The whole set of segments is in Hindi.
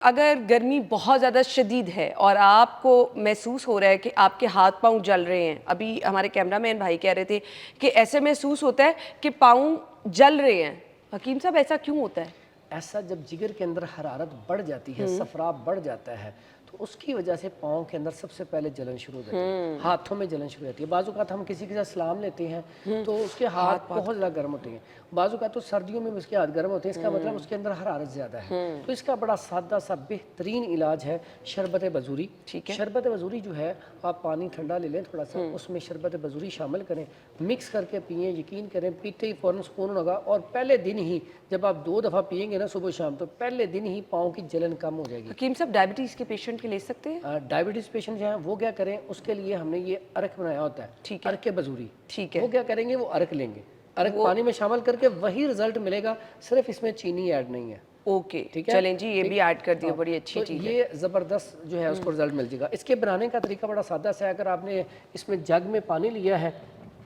अगर गर्मी बहुत ज़्यादा शदीद है और आपको महसूस हो रहा है कि आपके हाथ पाँव जल रहे हैं, अभी हमारे कैमरामैन भाई कह रहे थे कि ऐसे महसूस होता है कि पाँव जल रहे हैं। हकीम साहब, ऐसा क्यों होता है? ऐसा जब जिगर के अंदर हरारत बढ़ जाती है, सफराब बढ़ जाता है, तो उसकी वजह से पाँव के अंदर सबसे पहले जलन शुरू हो जाती है, हाथों में जलन शुरू हो जाती है। बाजू का हम किसी के साथ सलाम लेते हैं तो उसके हाथ बहुत ज़्यादा गर्म होते हैं, बाजू का तो सर्दियों में उसके हाथ गर्म होते हैं, इसका मतलब उसके अंदर हरारत ज़्यादा है। तो इसका बड़ा सादा सा बेहतरीन इलाज है शरबत बजूरी। ठीक है। शरबत बजूरी जो है, आप पानी ठंडा ले लें थोड़ा सा, उसमें शरबत बजूरी शामिल करें, मिक्स करके पिएं। यकीन करें पीते ही फ़ौरन सुकून होगा, और पहले दिन ही जब आप 2 दफ़ा पिएंगे ना सुबह शाम, तो पहले दिन ही पाँव की जलन कम हो जाएगी। हकीम साहब, डायबिटीज़ के पेशेंट के ले सकते हैं? डायबिटीज़ पेशेंट जो हैं वो क्या करें, उसके लिए हमने ये अर्क बनाया होता है, ठीक है। अर्क बजूरी। ठीक है। वो क्या करेंगे, वो अर्क लेंगे, अर्क वो पानी में शामिल करके वही रिजल्ट मिलेगा, सिर्फ इसमें चीनी ऐड नहीं है। ओके, ठीक है, चलें जी, ये भी ऐड कर दिए, हाँ, बड़ी अच्छी तो चीज़ है। ये ज़बरदस्त जो है उसको रिजल्ट मिल जाएगा। इसके बनाने का तरीका बड़ा सादा सा है। अगर आपने इसमें जग में पानी लिया है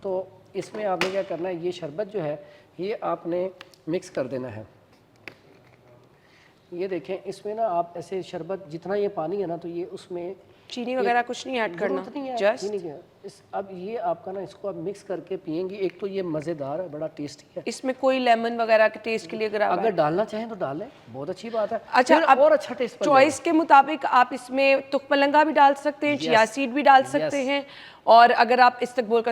तो इसमें आपने क्या करना है, ये शरबत जो है ये आपने मिक्स कर देना है। ये देखें, इसमें ना आप ऐसे शरबत जितना ये पानी है ना, तो ये उसमें चीनी वगैरह कुछ नहीं ऐड करना, जरूरत नहीं है जस्ट चीनी की। अब ये आपका ना, इसको आप मिक्स करके पियेंगी, एक तो ये मज़ेदार है, बड़ा टेस्टी है। इसमें कोई लेमन वगैरह के टेस्ट के लिए अगर डालना चाहें तो डालें, बहुत अच्छी बात है। अच्छा, फिर अब और अच्छा टेस्ट चॉइस के मुताबिक आप इसमें तुकमलंगा भी डाल सकते हैं, चिया सीड भी डाल सकते हैं, और अगर आप इस्तकबोल का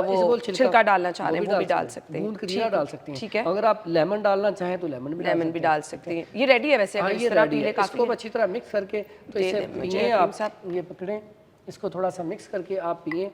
वो छिलका डालना चाह रहे हैं वो भी डाल सकते हैं, गूंद करीरा डाल सकते हैं। ठीक है। अगर आप लेमन डालना चाहें तो लेमन भी डाल सकते हैं। ये रेडी है वैसे, अगर इस तरह पी ले काफी इसको अच्छी तरह मिक्स करके तो इसे पिए आप। ये पकड़ें, इसको थोड़ा सा मिक्स करके आप पिए।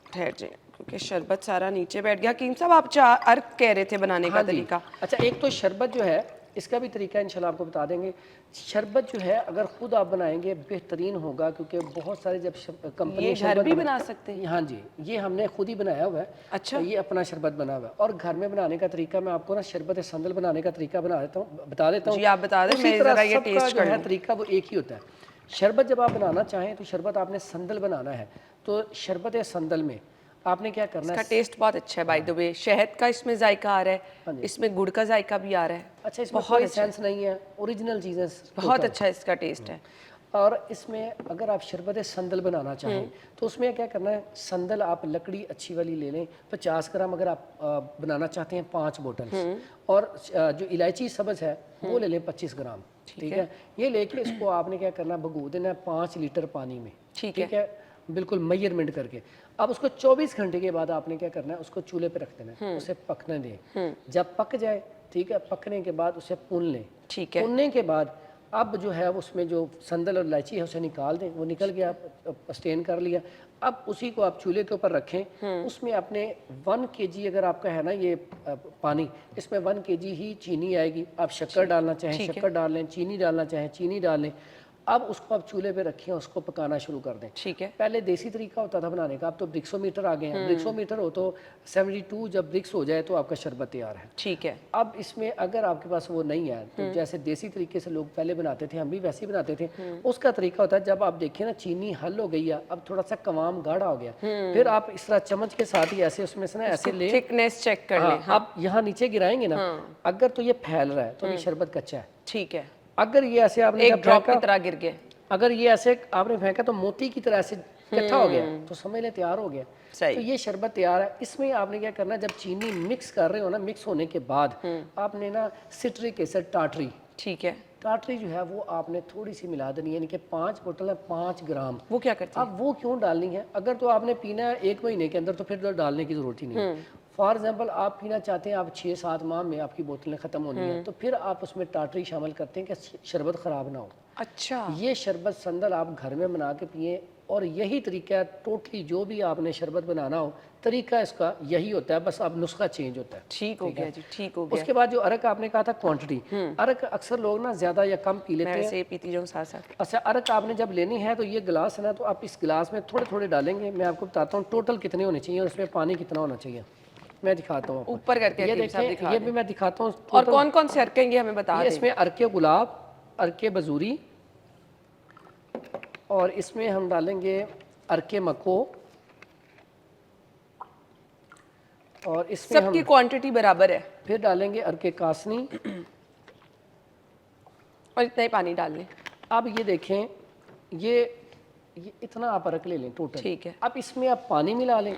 ठहर जाए, क्योंकि शरबत सारा नीचे बैठ गया। हकीम साहब, आप अर्क कह रहे थे बनाने का तरीका। अच्छा, एक तो शरबत जो है इसका भी तरीका इंशाल्लाह आपको बता देंगे। शरबत जो है अगर खुद आप बनाएंगे बेहतरीन होगा, क्योंकि बहुत सारे जब कंपनी घर भी बना सकते हैं। हाँ जी, ये हमने खुद ही बनाया हुआ है। अच्छा, तो ये अपना शरबत बना हुआ है। और घर में बनाने का तरीका मैं आपको ना शरबत संदल बनाने का तरीका बता देता हूँ। जी, आप बता दें, उसी तरह सबका जो है तरीका वो एक ही होता है। शरबत जब आप बनाना चाहें तो शरबत आपने संदल बनाना है, तो शरबत संदल में आपने क्या करना है। इसका टेस्ट बहुत अच्छा है बाय द वे, शहद का इसमें जायका आ रहा है, इसमें गुड़ का जायका भी आ रहा है। अच्छा, इसमें कोई सेंस नहीं है, ओरिजिनल चीज़ें, बहुत अच्छा इसका टेस्ट है। और इसमें अगर आप शरबत संदल बनाना चाहें तो उसमें क्या करना है, संदल आप लकड़ी अच्छी वाली ले लें, 50 ग्राम अगर आप बनाना चाहते हैं 5 बोतल, और जो इलायची सब्ज़ है वो ले लें 25 ग्राम। ठीक है, ये लेके इसको आपने क्या करना है, भगो देना है 5 लीटर पानी में। ठीक है, बिल्कुल मेजरमेंट करके। अब उसको 24 घंटे के बाद आपने क्या करना है, उसको चूल्हे पे रख देना है, उसे पकने दें। जब पक जाए, ठीक है, पकने के बाद उसे भून लें। ठीक है, भूनने के बाद अब जो है उसमें जो संदल और इलायची है उसे निकाल दें। वो निकल गया, स्टेन कर लिया। अब उसी को आप चूल्हे के ऊपर रखें। उसमें अपने 1 kg अगर आपका है ना ये पानी, इसमें 1 kg ही चीनी आएगी। आप शक्कर डालना चाहें शक्कर डाल लें, चीनी डालना चाहें चीनी डाल लें। अब उसको आप चूल्हे पे रखें, उसको पकाना शुरू कर दें। ठीक है। पहले देसी तरीका होता था बनाने का, अब तो ब्रिक्सोमीटर आ गए हैं। ब्रिक्सोमीटर हो तो 72 जब ब्रिक्स हो जाए तो आपका शरबत तैयार है। ठीक है। अब इसमें अगर आपके पास वो नहीं है तो जैसे देसी तरीके से लोग पहले बनाते थे, हम भी वैसे ही बनाते थे। उसका तरीका होता है, जब आप देखें ना चीनी हल हो गई है, अब थोड़ा सा कवाम गाढ़ा हो गया, फिर आप इस तरह चम्मच के साथ ही ऐसे उसमें से ना ऐसे ले, थिकनेस चेक कर लें। आप यहाँ नीचे गिराएंगे ना, अगर तो ये फैल रहा है तो अभी शरबत कच्चा है। ठीक है। अगर ये ऐसे आपने एक ड्रॉप की तरह गिर गया, अगर ये ऐसे आपने फेंका तो मोती की तरह ऐसे इकट्ठा हो गया, तो समझ लें तैयार हो गया। तो ये शरबत तैयार है। इसमें आपने क्या करना है, जब चीनी मिक्स कर रहे हो ना, मिक्स होने के बाद आपने ना सिट्रिक एसिड टाटरी, ठीक है, टाटरी जो है वो आपने थोड़ी सी मिला देनी है, यानी कि 5 बोतल है 5 ग्राम। वो क्या करती है? अब वो क्यों डालनी है, अगर तो आपने पीना है 1 महीने के अंदर तो फिर तो डालने की जरूरत ही नहीं। फॉर एग्जाम्पल आप पीना चाहते हैं, आप 6-7 माह में आपकी बोतलें ख़त्म होनी है, तो फिर आप उसमें टाटरी शामिल करते हैं कि शरबत ख़राब ना हो। अच्छा, ये शरबत संदल आप घर में बना के पिए, और यही तरीका है टोटली, जो भी आपने शरबत बनाना हो तरीका इसका यही होता है, बस अब नुस्खा चेंज होता है। ठीक हो गया जी, ठीक हो गया। उसके बाद जो अरक आपने कहा था क्वांटिटी, अरक अक्सर लोग ना ज़्यादा या कम पी लेते हैं। मैं पीती जाऊँ साथ साथ। अच्छा, अरक आपने जब लेनी है तो ये गिलास है ना, तो आप इस गिलास में थोड़े थोड़े डालेंगे। मैं आपको बताता हूँ टोटल कितने होने चाहिए और उसमें पानी कितना होना चाहिए। मैं दिखाता हूँ ऊपर करके, ये देखें, ये भी मैं दिखाता हूँ। और कौन कौन से अर्क हमें बता दें। इसमें अर्के गुलाब, अर्के बजूरी, और इसमें हम डालेंगे अर्के मको, और इसमें सबकी क्वांटिटी बराबर है। फिर डालेंगे अर्के कासनी, और इतना ही पानी डाल लें। अब ये देखें, ये इतना आप अरक ले लें टोटल। ठीक है। अब इसमें आप पानी मिला लें।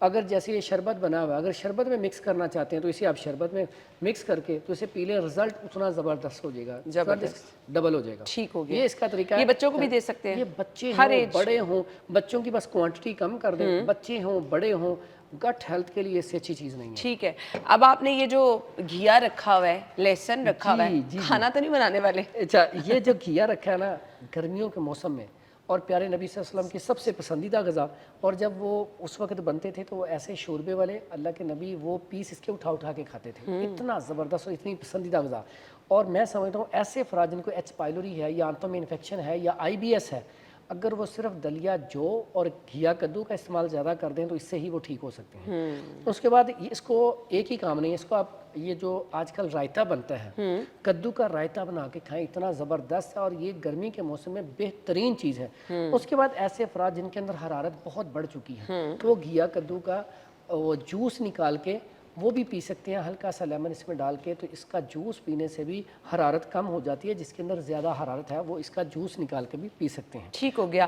अगर जैसे ये शरबत बना हुआ है, अगर शरबत में मिक्स करना चाहते हैं तो इसे आप शरबत में मिक्स करके तो इसे पी लें, रिजल्ट उतना ज़बरदस्त हो जाएगा, ज़बरदस्त। डबल हो जाएगा। ठीक हो गया। ये इसका तरीका ये है। बच्चों को भी दे सकते हैं? ये बच्चे हर हों एज? बड़े हों, बच्चों की बस क्वांटिटी कम कर दें, बच्चे हों बड़े हों, गट हेल्थ के लिए इससे अच्छी चीज़ नहीं है। ठीक है। अब आपने ये जो घिया रखा हुआ है, लहसुन रखा हुआ है, जी, खाना तो नहीं बनाने वाले? अच्छा, ये जो घिया रखा है ना, गर्मियों के मौसम में और प्यारे नबी सल्लल्लाहु अलैहि वसल्लम की सबसे पसंदीदा गज़ा, और जब वो उस वक्त बनते थे तो वो ऐसे शोरबे वाले, अल्लाह के नबी वो पीस इसके उठा उठा के खाते थे। इतना ज़बरदस्त और इतनी पसंदीदा गज़ा। और मैं समझता हूँ ऐसे अफराद जिनको एच पाइलोरी है या आंतों में इन्फेक्शन है या IBS है, अगर वो सिर्फ दलिया जौ और घिया कद्दू का इस्तेमाल ज़्यादा कर दें तो इससे ही वो ठीक हो सकते हैं। उसके बाद इसको एक ही काम नहीं है, इसको आप ये जो आजकल रायता बनता है, कद्दू का रायता बना के खाएं, इतना ज़बरदस्त है और ये गर्मी के मौसम में बेहतरीन चीज़ है। उसके बाद ऐसे अफराद जिनके अंदर हरारत बहुत बढ़ चुकी है, तो वो घिया कद्दू का वो जूस निकाल के वो भी पी सकते हैं, हल्का सा लेमन इसमें डाल के, तो इसका जूस पीने से भी हरारत कम हो जाती है। जिसके अंदर ज़्यादा हरारत है वो इसका जूस निकाल के भी पी सकते हैं। ठीक हो गया।